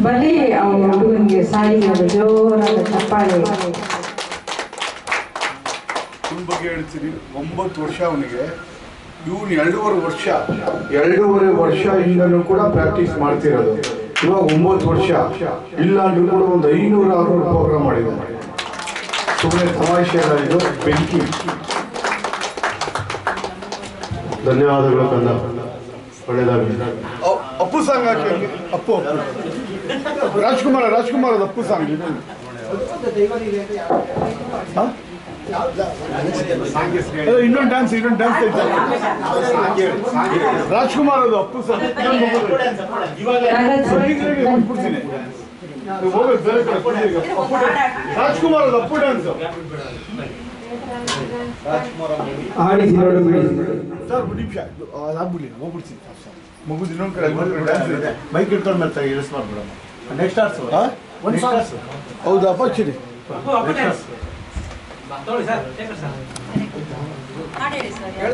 ಬನ್ನಿ ಹುಡುಗನಿಗೆ ಸಾಲಿಗೆ ಜೋರಾದ ಚಪ್ಪಾಳೆ. ಇವನ ಬಗ್ಗೆ ಹೇಳ್ತೀನಿ. 9 ವರ್ಷ ಅವನಿಗೆ. ಇವನು 2.5 ವರ್ಷದಿಂದನೂ ಕೂಡ ಪ್ರಾಕ್ಟೀಸ್ ಮಾಡ್ತಿರೋದು. ಇವಾಗ 9 ವರ್ಷ ಇಲ್ಲ ಅಂದ್ರೂ ಕೂಡ ಒಂದು 500-600 ಪ್ರೋಗ್ರಾಮ್ ಮಾಡಿದ್ದಾನೆ. ಸುಮ್ಮನೆ ತಮಾಷೆ ಅಲ್ಲ, ಇದು ಬೆಂಕಿ. ಧನ್ಯವಾದಗಳು ಕನ್ನ. ಒಳ್ಳೆಯದಾಗಲಿ. ಅಪ್ಪು ಸಾಂಗ್ ಹಾಕಿ. ಅಪ್ಪು ರಾಜ್ಕುಮಾರ್ ಅದು ಅಪ್ಪು ಸಾಂಗ್. ಇನ್ನೊಂದು ಡ್ಯಾನ್ಸ್ ರಾಜ್ಕುಮಾರ್ ಅದು ಅಪ್ಪು ಸಾಂಗ್. ರಾಜ್ಕುಮಾರ್ ಅದು ಅಪ್ಪು ಡ್ಯಾನ್ಸ್. ಸರ್ ನಿಮಿಷ ಅದಾಗ್ಬಿಡ್ಲಿ, ಹೋಗ್ಬಿಡ್ತೀನಿ. ಮಗುದು ಇನ್ನೊಂದು ಕಡೆ ಬೈಕ್ ಇಟ್ಕೊಂಡ್ ಮೇಲೆ ಯೂಸ್ ಮಾಡ್ಬಿಡೋಣ. ನೆಕ್ಸ್ಟ್ ಹೌದಾ ಅಪ್ಪ